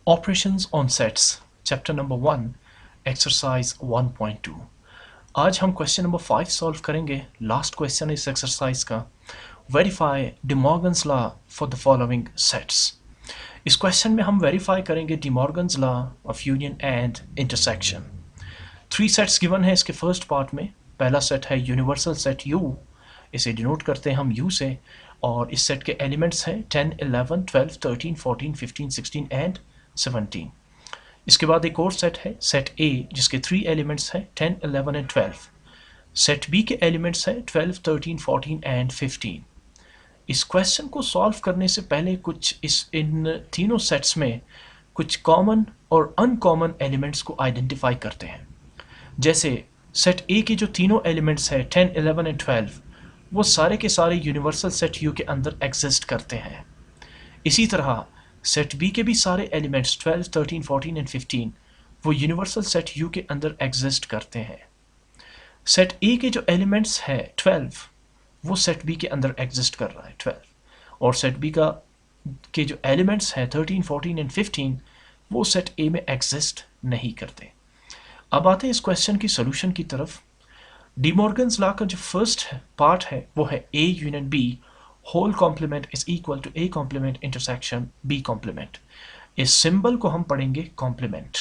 Operations on sets, chapter number 1, exercise 1.2। आज हम question number 5 solve करेंगे। लास्ट क्वेश्चन इस एक्सरसाइज का, verify D Morgan's law for the following sets. इस question में हम वेरीफाई करेंगे D Morgan's law of union and intersection. 3 sets given है इसके फर्स्ट पार्ट में। पहला सेट है यूनिवर्सल सेट यू, इसे डिनोट करते हैं हम यू से, और इस सेट के एलिमेंट्स हैं 10, 11, 12, 13, 14, 15, 16 एंड 17। इसके बाद एक और सेट है सेट ए, जिसके 3 एलिमेंट्स हैं 10, 11 एंड 12। सेट बी के एलिमेंट्स हैं 12, 13, 14 एंड 15। इस क्वेश्चन को सॉल्व करने से पहले इन तीनों सेट्स में कुछ कॉमन और अनकॉमन एलिमेंट्स को आइडेंटिफाई करते हैं। जैसे सेट ए के जो तीनों एलिमेंट्स हैं 10, 11 एंड 12, वो सारे के सारे यूनिवर्सल सेट यू के अंदर एग्जिस्ट करते हैं। इसी तरह सेट बी के भी सारे एलिमेंट्स 12, 13, 14 एंड 15 वो यूनिवर्सल सेट यू के अंदर एग्जिस्ट करते हैं। सेट ए के जो एलिमेंट्स है 12, वो सेट बी के अंदर एग्जिस्ट कर रहा है 12, और सेट बी के जो एलिमेंट्स हैं 13, 14 एंड 15 वो सेट ए में एग्जिस्ट नहीं करते। अब आते हैं इस क्वेश्चन की सोल्यूशन की तरफ। डी मॉर्गन्स लॉ का जो फर्स्ट पार्ट है वो है A union B whole complement is equal to A complement intersection B complement. इस सिंबल को हम पढ़ेंगे कॉम्प्लीमेंट।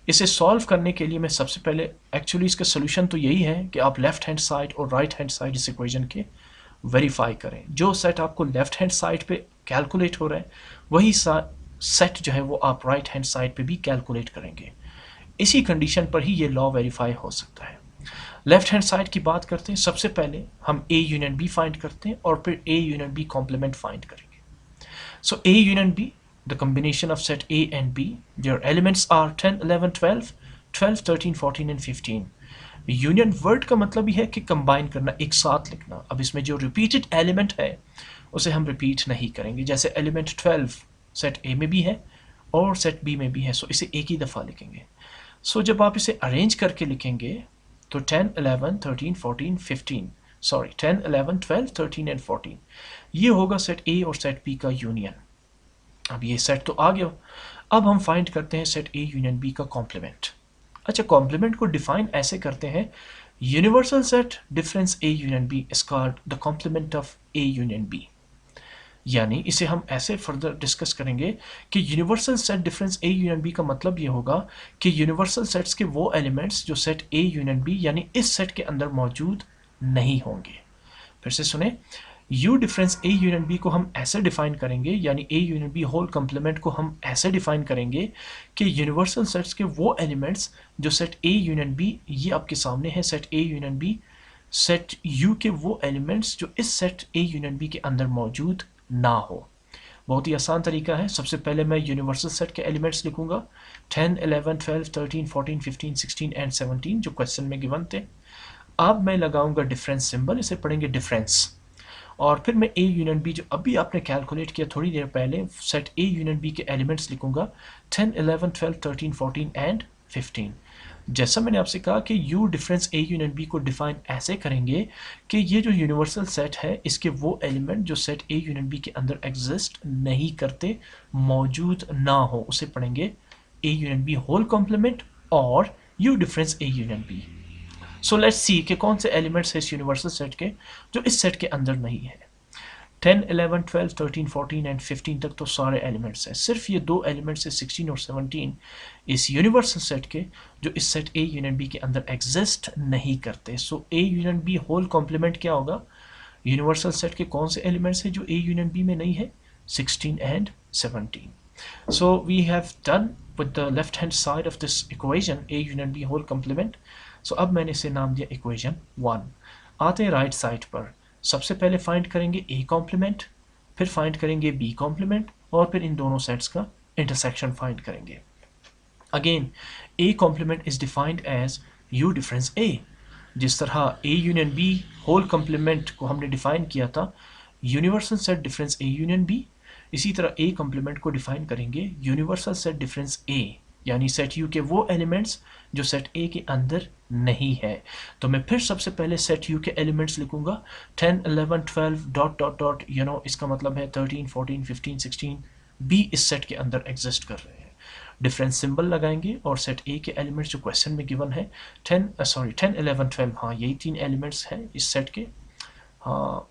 इसे सॉल्व करने के लिए मैं सबसे पहले, एक्चुअली इसका सोल्यूशन तो यही है कि आप लेफ्ट हैंड साइड और राइट हैंड साइड इस इक्वेशन के वेरीफाई करें। जो सेट आपको लेफ्ट हैंड साइड पे कैलकुलेट हो रहा है वही सेट जो है वो आप राइट हैंड साइड पे भी कैलकुलेट करेंगे। इसी कंडीशन पर ही ये लॉ वेरीफाई हो सकता है। लेफ्ट हैंड साइड की बात करते हैं, सबसे पहले हम ए यूनियन बी फाइंड करते हैं और फिर A union B complement find करेंगे। So A union B, the combination of set A and B, their elements are 10, 11, 12, 12, 13, 14 and 15। Union word का मतलब ही है कि कंबाइन करना, एक साथ लिखना। अब इसमें जो रिपीटेड एलिमेंट है उसे हम रिपीट नहीं करेंगे। जैसे एलिमेंट 12 सेट ए में भी है और सेट बी में भी है, सो इसे एक ही दफ़ा लिखेंगे। सो जब आप इसे अरेंज करके लिखेंगे तो 10, 11, 13, 14, 15, सॉरी 10, 11, 12, 13 एंड 14, ये होगा सेट ए और सेट बी का यूनियन। अब ये सेट तो आ गया। अब हम फाइंड करते हैं सेट ए यूनियन बी का कॉम्प्लीमेंट। अच्छा, कॉम्प्लीमेंट को डिफाइन ऐसे करते हैं, universal set difference A union B is called the complement of A union B. यानी इसे हम ऐसे फर्दर डिस्कस करेंगे कि universal set difference A union B का मतलब ये होगा कि यूनिवर्सल सेट्स के वो एलिमेंट्स जो सेट ए यूनियन बी यानी इस सेट के अंदर मौजूद नहीं होंगे। फिर से सुने, U difference A union B को हम ऐसे डिफाइन करेंगे, यानी A union B whole complement को हम ऐसे डिफाइन करेंगे कि यूनिवर्सल सेट्स के वो एलिमेंट्स जो सेट ए यूनियन बी, ये आपके सामने है set A union B, set U के वो एलिमेंट्स जो इस सेट ए यूनियन बी के अंदर मौजूद ना हो। बहुत ही आसान तरीका है। सबसे पहले मैं यूनिवर्सल सेट के एलिमेंट्स लिखूंगा 10, 11, 12, 13, 14, 15, 16 एंड 17 जो क्वेश्चन में गिवन थे। अब मैं लगाऊंगा डिफरेंस सिंबल, इसे पढ़ेंगे डिफरेंस, और फिर मैं ए यूनियन बी जो अभी आपने कैलकुलेट किया थोड़ी देर पहले, सेट ए यूनियन बी के एलिमेंट्स लिखूंगा 10, 11, 12, 13, 14 एंड 15। जैसा मैंने आपसे कहा कि U difference A union B को डिफाइन ऐसे करेंगे कि ये जो यूनिवर्सल सेट है इसके वो एलिमेंट जो सेट ए यूनियन बी के अंदर एग्जिस्ट नहीं करते, मौजूद ना हो, उसे पढ़ेंगे A union B whole complement और U difference A union B. So let's see कि कौन से एलिमेंट्स है इस यूनिवर्सल सेट के जो इस सेट के अंदर नहीं है। 10, 11, 12, 13, 14 एंड 15 तक तो सारे एलिमेंट्स हैं। सिर्फ ये दो एलिमेंट्स है 16 और 17 इस यूनिवर्सल सेट के जो इस सेट ए यूनियन बी के अंदर एग्जिस्ट नहीं करते। So A union B whole complement क्या होगा? यूनिवर्सल सेट के कौन से एलिमेंट्स हैं जो ए यूनियन बी में नहीं है? 16 and 17। So we have done with the left hand side of this equation A union B whole complement. So अब मैंने इसे नाम दिया इक्वेशन 1। आते हैं राइट साइड पर। सबसे पहले फाइंड करेंगे ए कॉम्प्लीमेंट, फिर फाइंड करेंगे बी कॉम्प्लीमेंट, और फिर इन दोनों सेट्स का इंटरसेक्शन फाइंड करेंगे। Again A complement is defined as U difference A. जिस तरह A union B whole complement को हमने डिफाइन किया था universal set difference A union B, इसी तरह ए कॉम्प्लीमेंट को डिफाइन करेंगे यूनिवर्सल सेट डिफरेंस ए, यानी सेट यू के वो एलिमेंट्स जो सेट ए के अंदर नहीं है। तो मैं फिर सबसे पहले सेट यू के एलिमेंट्स लिखूंगा 10, 11, 12 डॉट डॉट डॉट, इसका मतलब है 13, 14, 15, 16, बी इस सेट के अंदर एग्जिस्ट कर रहे हैं। डिफरेंस सिंबल लगाएंगे और सेट ए के एलिमेंट्स जो क्वेश्चन में गिवन है 10 11 12, हाँ यही 3 एलिमेंट्स हैं इस सेट के। हाँ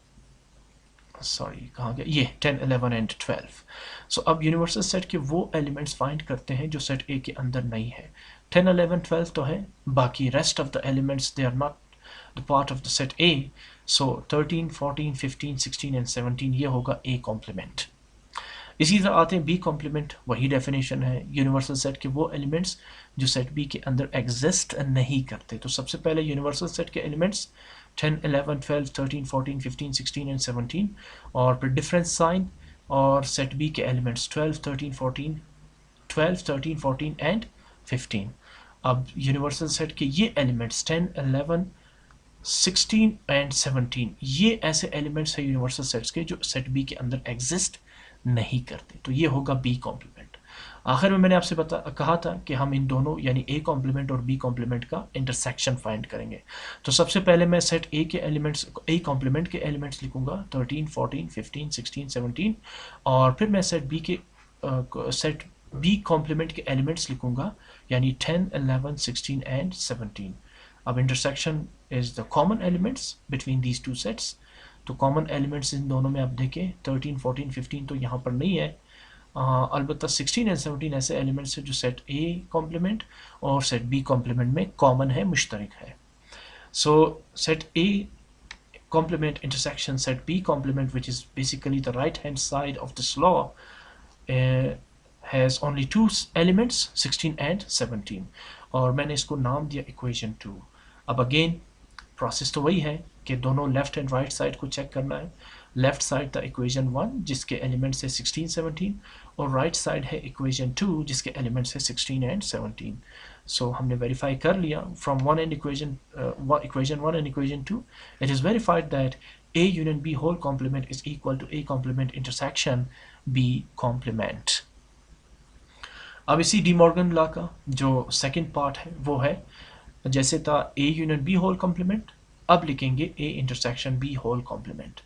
सॉरी कहाँ गया, ये 10 11 एंड 12। सो अब यूनिवर्सल सेट के वो एलिमेंट्स फाइंड करते हैं जो सेट ए के अंदर नहीं है। 10 11 12 तो है, बाकी rest of the elements they are not the part of the set A. So 13 14 15 16 and 17 ये होगा ए कॉम्प्लीमेंट। इसी तरह आते हैं बी कॉम्प्लीमेंट, वही डेफिनेशन है यूनिवर्सल सेट के वो एलिमेंट्स जो सेट बी के अंदर एग्जिस्ट नहीं करते। तो सबसे पहले यूनिवर्सल सेट के एलिमेंट्स 10 11 12 13 14 15 16 एंड 17, और फिर डिफरेंस साइन और सेट बी के एलिमेंट्स 12 13 14 12 13 14 एंड 15। अब यूनिवर्सल सेट के ये एलिमेंट्स 10 11 16 एंड 17 ये ऐसे एलिमेंट्स हैं यूनिवर्सल सेट्स के जो सेट बी के अंदर एग्जिस्ट नहीं करते। तो ये होगा बी कॉम्प्लीमेंट। आखिर में मैंने आपसे कहा था कि हम इन दोनों यानी ए कॉम्प्लीमेंट और बी कॉम्प्लीमेंट का इंटरसेक्शन फाइंड करेंगे। तो सबसे पहले मैं सेट ए के एलिमेंट्स, ए कॉम्प्लीमेंट के एलिमेंट्स लिखूंगा 13 14 15 16 17, और फिर मैं सेट बी कॉम्प्लीमेंट के एलिमेंट्स लिखूंगा यानी 10 11 16 एंड 17। अब intersection is the common elements between these two sets. तो कॉमन एलिमेंट्स इन दोनों में आप देखें 13 14 15 तो यहाँ पर नहीं है, अलबत्ता 16 एंड 17 ऐसे एलिमेंट्स हैं जो सेट ए कॉम्प्लीमेंट और सेट बी कॉम्प्लीमेंट में कॉमन है, मुश्तरक है। सो set A complement intersection set B complement, which is basically the right hand side of this law, has only two elements 16 and 17, और मैंने इसको नाम दिया equation 2। अब अगेन प्रोसेस तो वही है कि दोनों लेफ्ट एंड राइट साइड को चेक करना है। लेफ्ट साइड था इक्वेशन 1 जिसके एलिमेंट्स है 16 17, और राइट साइड है इक्वेशन 2 जिसके एलिमेंट्स है 16 एंड 17। सो हमने वेरीफाई कर लिया from one and equation 1 and equation 2, it is verified that A union B whole complement is equal to A complement intersection B complement। अब इसी डी मॉर्गन लॉ का जो सेकंड पार्ट है वो है, जैसे था A union B whole complement, अब लिखेंगे A intersection B whole complement.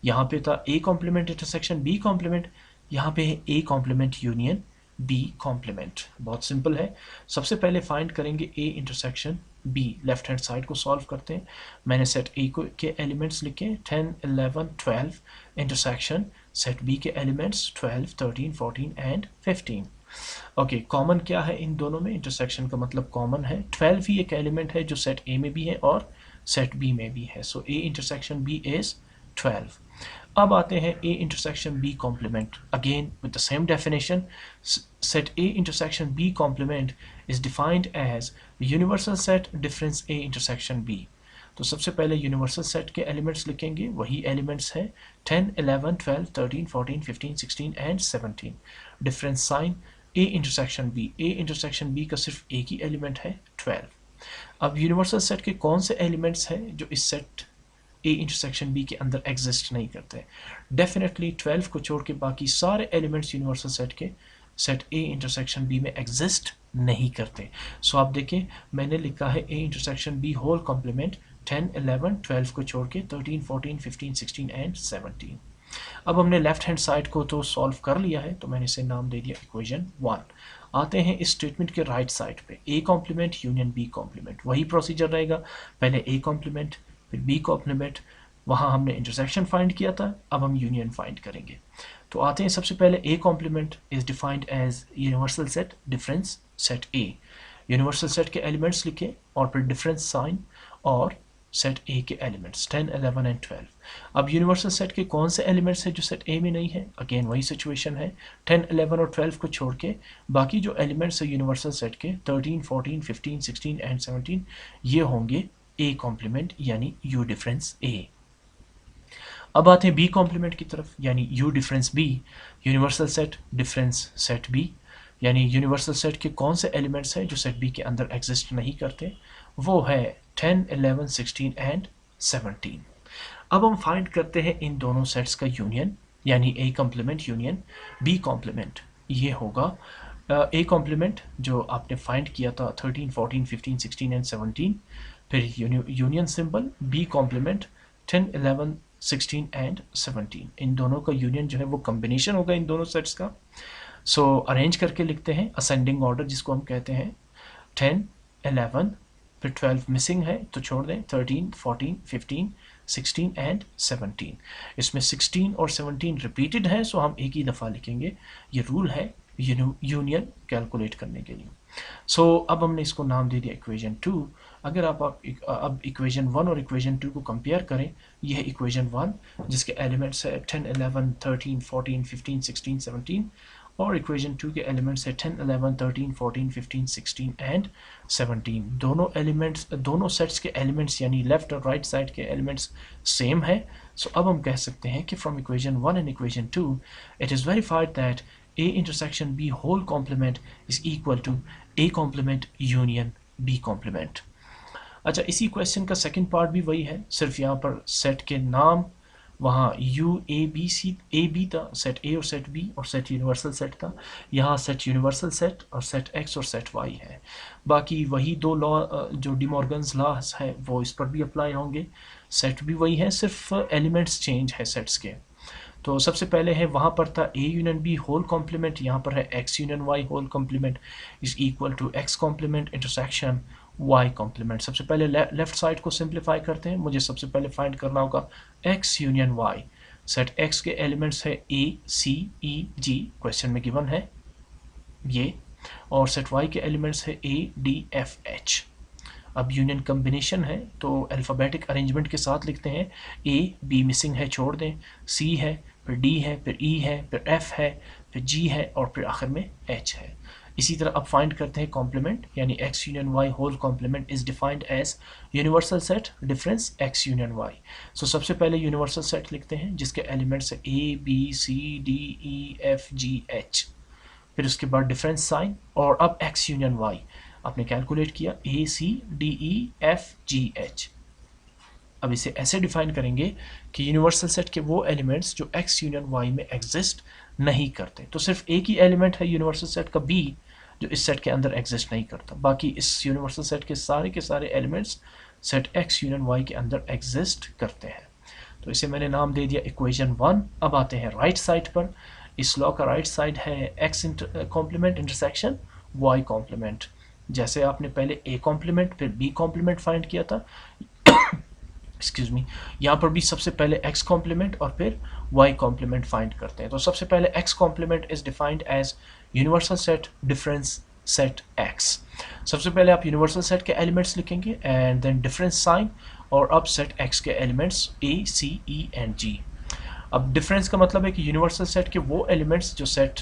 यहाँ पे था A complement intersection B complement, यहाँ पे है A complement union B complement. बहुत सिंपल है। सबसे पहले फाइंड करेंगे A intersection B, left hand side को सॉल्व करते हैं। मैंने सेट A को के एलिमेंट्स लिखे 10 11 12 इंटरसेक्शन सेट B के एलिमेंट्स 12 13 14 एंड 15। ओके, कॉमन क्या है इन दोनों में? इंटरसेक्शन का मतलब कॉमन है। 12 ही एक एलिमेंट है जो सेट ए में भी है और सेट बी में भी है। So A intersection B is 12। अब आते हैं A intersection B complement, again with the same definition. Set A intersection B complement is defined as universal set difference A intersection B. तो सबसे पहले यूनिवर्सल सेट के एलिमेंट्स लिखेंगे, वही elements हैं 10 11 12 13 14 15 16 and 17। Difference sign A intersection B, A intersection B का सिर्फ एक ही एलिमेंट है 12। अब यूनिवर्सल सेट के कौन से एलिमेंट्स हैं जो इस सेट ए इंटरसेक्शन बी के अंदर एग्जिस्ट नहीं करते? डेफिनेटली 12 को छोड़ के बाकी सारे एलिमेंट्स यूनिवर्सल सेट के सेट ए इंटरसेक्शन बी में एग्जिस्ट नहीं करते। सो आप देखें मैंने लिखा है A intersection B whole complement 10 11 12 को छोड़ के 13 14 15 16 एंड 17। अब हमने लेफ्ट हैंड साइड को तो सॉल्व कर लिया है, तो मैंने इसे नाम दे दिया इक्वेशन 1। आते हैं इस स्टेटमेंट के राइट साइड पे, A complement union B complement. वही प्रोसीजर रहेगा, पहले ए कॉम्प्लीमेंट फिर बी कॉम्प्लीमेंट। वहाँ हमने इंटरसेक्शन फाइंड किया था, अब हम यूनियन फाइंड करेंगे। तो आते हैं सबसे पहले A complement is defined as universal set difference set A. Universal set के एलिमेंट्स लिखे और फिर डिफरेंस साइन और सेट ए के एलिमेंट्स 10 11 एंड 12। अब यूनिवर्सल सेट के कौन से एलिमेंट्स हैं जो सेट ए में नहीं है? अगेन वही सिचुएशन है, 10 11 और 12 को छोड़ के बाकी जो एलिमेंट्स है यूनिवर्सल सेट के 13 14 15 16 एंड 17 ये होंगे ए कॉम्प्लीमेंट यानी यू डिफरेंस ए। अब आते हैं बी कॉम्प्लीमेंट की तरफ यानी U difference B. Universal set difference set B यानी यूनिवर्सल सेट के कौन से एलिमेंट्स हैं जो सेट बी के अंदर एग्जिस्ट नहीं करते? वो है 10 11 16 एंड 17। अब हम फाइंड करते हैं इन दोनों सेट्स का यूनियन यानी A complement union B complement. ये होगा ए कॉम्प्लीमेंट जो आपने फाइंड किया था 13 14 15 16 एंड 17, फिर union symbol B complement 10 11 16 and 17, इन दोनों का यूनियन जो है वो कम्बिनेशन होगा इन दोनों सेट्स का। सो अरेंज करके लिखते हैं असेंडिंग ऑर्डर जिसको हम कहते हैं। 10, 11, फिर 12 मिसिंग है तो छोड़ दें, 13, 14, 15, 16 एंड 17। इसमें 16 और 17 रिपीटेड है, सो हम एक ही दफ़ा लिखेंगे। ये रूल है यूनियन कैलकुलेट करने के लिए। सो अब हमने इसको नाम दे दिया इक्वेशन 2। अगर आप अब इक्वेशन 1 और इक्वेशन 2 को कंपेयर करें, यह है इक्वेशन 1 जिसके एलिमेंट्स है 10, 11, 13, 14, 15, 16, 17, और इक्वेशन 2 के एलिमेंट्स है 10, 11, 13, 14, 15, 16 एंड 17। दोनों एलिमेंट्स, दोनों सेट्स के एलिमेंट्स यानी लेफ्ट और राइट साइड के एलिमेंट्स सेम है। सो अब हम कह सकते हैं कि from equation 1 and equation 2 it is verified that A intersection B whole complement is equal to A complement union B complement। अच्छा, इसी क्वेश्चन का सेकंड पार्ट भी वही है, सिर्फ यहाँ पर सेट के नाम वहाँ U A B C A B था, सेट A और सेट B, और सेट यूनिवर्सल सेट था। यहाँ सेट यूनिवर्सल सेट और सेट X और सेट Y है। बाकी वही दो लॉ जो डिमॉर्गन्स लॉज है वो इस पर भी अप्लाई होंगे। सेट भी वही है, सिर्फ एलिमेंट्स चेंज है सेट्स के। तो सबसे पहले है वहाँ पर था A union B whole complement, यहाँ पर है X union Y whole complement is equal to X complement intersection Y complement. सबसे पहले लेफ्ट साइड को सिंप्लीफाई करते हैं। मुझे सबसे पहले फाइंड करना होगा X union Y। Set X के एलिमेंट्स है A C E G, question में गिवन है ये, और सेट Y के एलिमेंट्स है A D F H। अब यूनियन कम्बिनेशन है तो अल्फ़ाबेटिक अरेंजमेंट के साथ लिखते हैं। A B मिसिंग है छोड़ दें, C है, फिर D है, फिर E है, फिर F है, फिर G है, और फिर आखिर में H है। इसी तरह अब फाइंड करते हैं कॉम्प्लीमेंट, यानी X union Y whole complement is defined as universal set difference X union Y। So सबसे पहले यूनिवर्सल सेट लिखते हैं जिसके एलिमेंट्स है A B C D E F G H, फिर उसके बाद डिफरेंस साइन, और अब X यूनियन Y आपने कैलकुलेट किया A C D E F G H। अब इसे ऐसे डिफाइन करेंगे कि यूनिवर्सल सेट के वो एलिमेंट्स जो X यूनियन Y में एग्जिस्ट नहीं करते। तो सिर्फ एक ही एलिमेंट है यूनिवर्सल सेट का B जो इस सेट के अंदर एग्जिस्ट नहीं करता, बाकी इस यूनिवर्सल सेट के सारे elements set X union Y के अंदर एग्जिस्ट करते हैं। तो इसे मैंने नाम दे दिया इक्वेशन 1। अब आते हैं राइट साइड पर। इस लॉ का राइट साइड है X complement intersection Y complement. जैसे आपने पहले A कॉम्प्लीमेंट फिर B कॉम्प्लीमेंट फाइंड किया था, एक्सक्यूज मी, यहाँ पर भी सबसे पहले X कॉम्प्लीमेंट और फिर Y कॉम्प्लीमेंट फाइंड करते हैं। तो सबसे पहले X complement is defined as universal set difference set X। सबसे पहले आप यूनिवर्सल सेट के एलिमेंट्स लिखेंगे एंड देन डिफरेंस साइन, और अब सेट X के elements A C E and G। अब डिफरेंस का मतलब है कि यूनिवर्सल सेट के वो एलिमेंट्स जो सेट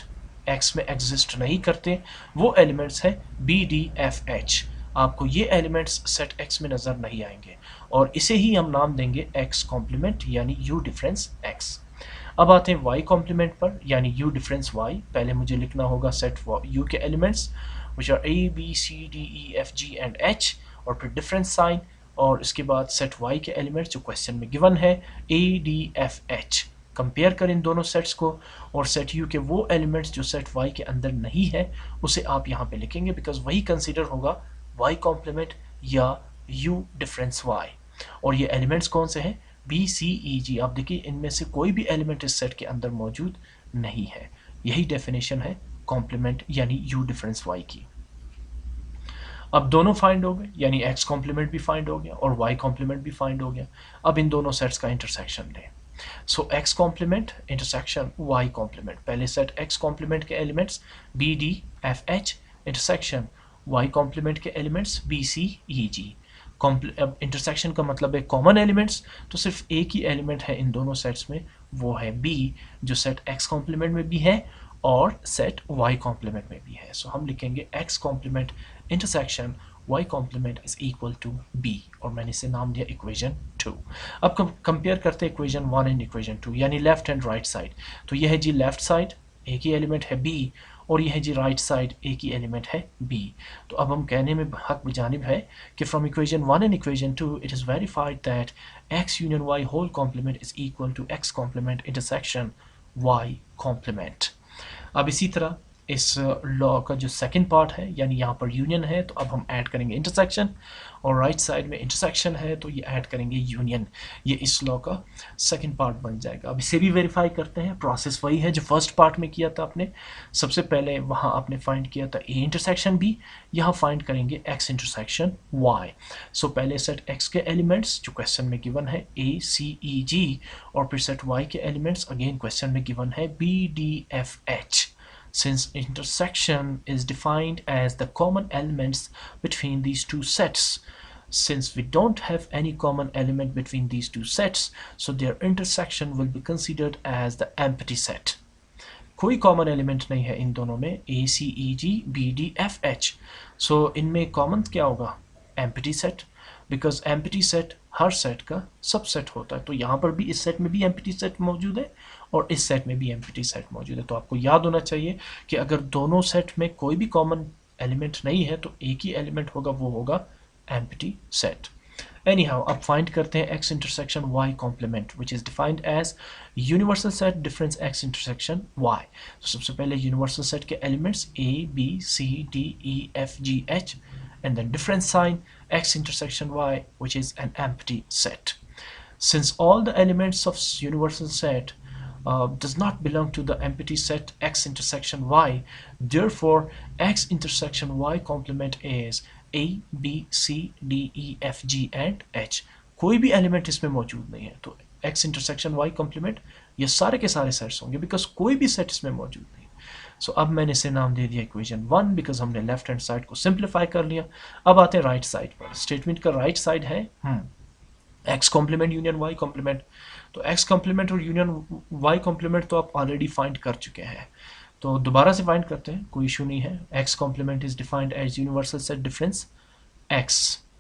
X में एग्जिस्ट नहीं करते, वो एलिमेंट्स है B D F H। आपको ये एलिमेंट्स सेट X में नज़र नहीं आएंगे, और इसे ही हम नाम देंगे X कॉम्प्लीमेंट यानी U डिफरेंस X। अब आते हैं Y कॉम्प्लीमेंट पर, यानी U डिफरेंस Y। पहले मुझे लिखना होगा सेट U के elements which are A B C D E F G and H, और फिर डिफरेंस साइन, और इसके बाद सेट Y के एलिमेंट्स जो क्वेश्चन में गिवन है A D F H। Compare करें इन दोनों सेट्स को, और सेट U के वो एलिमेंट्स जो सेट Y के अंदर नहीं है उसे आप यहाँ पे लिखेंगे, बिकॉज वही कंसिडर होगा Y कॉम्प्लीमेंट या U डिफरेंस Y। और ये एलिमेंट्स कौन से हैं? B C E G। आप देखिए इनमें से कोई भी एलिमेंट इस सेट के अंदर मौजूद नहीं है। यही डेफिनेशन है कॉम्प्लीमेंट यानी U डिफरेंस Y की। अब दोनों फाइंड हो गए, यानी X कॉम्प्लीमेंट भी फाइंड हो गया और Y कॉम्प्लीमेंट भी फाइंड हो गया। अब इन दोनों सेट्स का इंटरसेक्शन लें। So X complement intersection Y complement, पहले सेट X कॉम्प्लीमेंट के elements B D F H intersection Y complement के elements B C E G। अब इंटरसेक्शन का मतलब है कॉमन एलिमेंट्स, तो सिर्फ एक ही एलिमेंट है इन दोनों सेट्स में, वो है B, जो सेट X कॉम्प्लीमेंट में भी है और सेट Y कॉम्प्लीमेंट में भी है। सो हम लिखेंगे X complement intersection Y complement is equal to B, और मैंने इसे नाम दिया इक्वेशन 2। अब कंपेयर करते हैं इक्वेशन 1 एंड इक्वेशन 2, यानी लेफ्ट एंड राइट साइड। तो यह है जी लेफ्ट साइड, एक ही एलिमेंट है B, और यह है जी राइट साइड, एक ही एलिमेंट है B। तो अब हम कहने में हक बजानिब है कि from equation 1 and equation 2 it is verified that X union Y whole complement is equal to X complement intersection Y complement. अब इसी तरह इस लॉ का जो सेकंड पार्ट है, यानी यहाँ पर यूनियन है तो अब हम ऐड करेंगे इंटरसेक्शन, और राइट साइड में इंटरसेक्शन है तो ये ऐड करेंगे यूनियन। ये इस लॉ का सेकंड पार्ट बन जाएगा। अब इसे भी वेरीफाई करते हैं। प्रोसेस वही है जो फर्स्ट पार्ट में किया था आपने। सबसे पहले वहाँ आपने फाइंड किया था ए इंटरसेक्शन बी, यहाँ फाइंड करेंगे एक्स इंटरसेक्शन वाई। सो पहले सेट एक्स के एलिमेंट्स जो क्वेश्चन में गिवन है ए सी ई जी, और फिर सेट वाई के एलिमेंट्स अगेन क्वेश्चन में गिवन है B D F H. Since intersection is defined as the common elements between these two sets, since we don't have any common element between these two sets, so their intersection will be considered as the empty set. कोई common element नहीं है इन दोनों में, A C E G B D F H. So इनमें common क्या होगा? Empty set, because empty set हर सेट का सबसेट होता है। तो यहाँ पर भी इस सेट में भी एम्प्टी सेट मौजूद है और इस सेट में भी एम्प्टी सेट मौजूद है। तो आपको याद होना चाहिए कि अगर दोनों सेट में कोई भी कॉमन एलिमेंट नहीं है तो एक ही एलिमेंट होगा, वो होगा एम्प्टी सेट। Anyhow, अब फाइंड करते हैं x intersection y complement, which is defined as universal set difference x intersection y. तो सबसे पहले universal set के elements a, b, c, d, e, f, g, h, and then difference sign x intersection y, which is an empty set. Since all the elements of universal set does not belong to the empty set x intersection y, therefore x intersection y complement is a, b, c, d, e, f, g and h. कोई भी element इसमें मौजूद नहीं है तो x intersection y complement ये सारे के सारे सेट्स होंगे, बिकॉज कोई भी सेट इसमें मौजूद नहीं। सो अब मैंने इसे नाम दे दिया इक्वेशन 1, बिकॉज हमने लेफ्ट हैंड साइड को सिंप्लीफाई कर लिया। अब आते हैं राइट साइड पर। स्टेटमेंट का राइट साइड है X complement union Y complement. तो एक्स कॉम्प्लीमेंट और यूनियन वाई कॉम्प्लीमेंट तो आप ऑलरेडी फाइंड कर चुके हैं, तो दोबारा से फाइंड करते हैं, कोई इशू नहीं है। X complement is defined as universal set difference X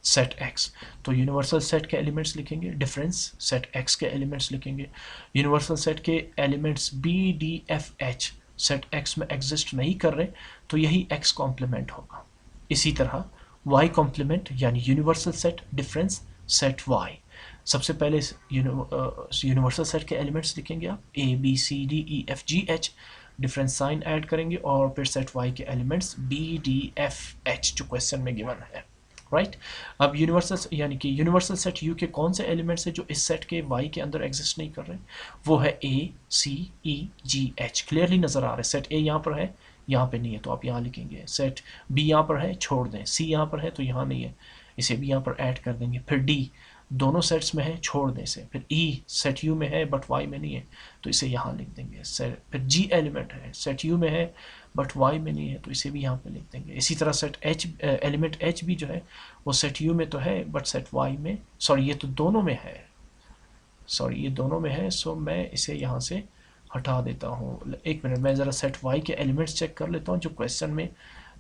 set X. तो यूनिवर्सल सेट के एलिमेंट्स लिखेंगे, डिफरेंस सेट एक्स के एलिमेंट्स लिखेंगे। यूनिवर्सल सेट के elements B D F H set X में एग्जिस्ट नहीं कर रहे तो यही एक्स कॉम्प्लीमेंट होगा। इसी तरह वाई कॉम्प्लीमेंट यानी universal set difference set Y. सबसे पहले यूनिवर्सल सेट के एलिमेंट्स लिखेंगे आप A B C D E F G H, difference sign add करेंगे और फिर सेट वाई के elements B D F H जो क्वेश्चन में गिवन है, राइट। अब यूनिवर्सल यानी कि यूनिवर्सल सेट यू के कौन से एलिमेंट्स है जो इस सेट के वाई के अंदर एग्जिस्ट नहीं कर रहे? वो है A C E ji H, clearly नजर आ रहा है। सेट ए यहाँ पर है, यहाँ पे नहीं है तो आप यहाँ लिखेंगे। सेट बी यहाँ पर है, छोड़ दें। सी यहाँ पर है तो यहाँ नहीं है, इसे भी यहाँ पर ऐड कर देंगे। फिर डी दोनों सेट्स में है, छोड़ दें इसे। फिर ई सेट यू में है बट वाई में नहीं है तो इसे यहाँ लिख देंगे। फिर जी एलिमेंट है, सेट यू में है बट वाई में नहीं है तो इसे भी यहाँ पे लिख देंगे। इसी तरह सेट एच एलिमेंट एच भी जो है वो सेट यू में तो है बट सेट वाई में, सॉरी ये तो दोनों में है, सॉरी ये दोनों में है। सो मैं इसे यहाँ से हटा देता हूँ। एक मिनट, मैं ज़रा सेट वाई के एलिमेंट्स चेक कर लेता हूँ जो क्वेश्चन में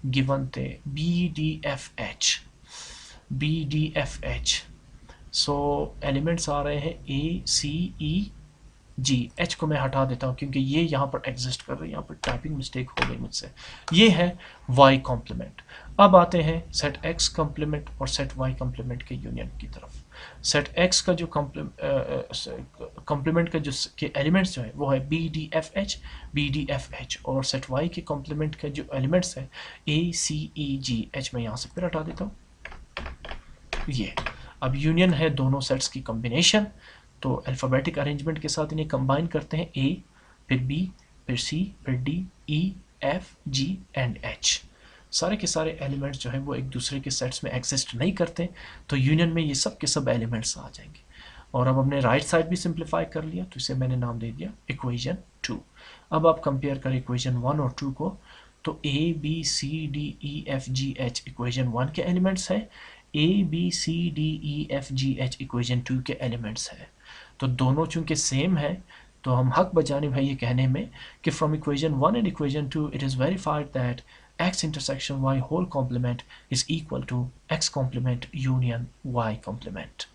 गिवन थे। B D F H, B D F H. So elements आ रहे हैं ए सी ई जी। एच को मैं हटा देता हूँ क्योंकि ये यहाँ पर एग्जिस्ट कर रहे हैं, यहाँ पर टाइपिंग मिस्टेक हो गई मुझसे। ये है वाई कॉम्प्लीमेंट। अब आते हैं सेट एक्स कॉम्प्लीमेंट और सेट वाई कॉम्प्लीमेंट के यूनियन की तरफ। सेट एक्स का जो कॉम्प्लीमेंट का जो के एलिमेंट्स जो है वो है B D F H, B D F H, और सेट वाई के कॉम्प्लीमेंट के जो एलिमेंट्स हैं ए सी ई जी एच। मैं यहाँ से फिर हटा देता हूँ ये। अब यूनियन है दोनों सेट्स की कॉम्बिनेशन, तो अल्फ़ाबेटिक अरेंजमेंट के साथ इन्हें कंबाइन करते हैं। ए फिर बी फिर सी फिर D E F ji and H. सारे के सारे एलिमेंट्स जो हैं वो एक दूसरे के सेट्स में एग्जिस्ट नहीं करते, तो यूनियन में ये सब के सब एलिमेंट्स आ जाएंगे। और अब हमने राइट साइड भी सिंप्लीफाई कर लिया तो इसे मैंने नाम दे दिया इक्वेशन 2। अब आप कंपेयर करें इक्वेशन 1 और 2 को, तो A B C D E F G H equation 1 के एलिमेंट्स हैं, A B C D E F G H equation 2 के एलिमेंट्स हैं। तो दोनों चूंकि सेम है तो हम हक बजाने भाई ये कहने में कि from equation 1 and equation 2 it is verified that x intersection y whole complement is equal to x complement union y complement।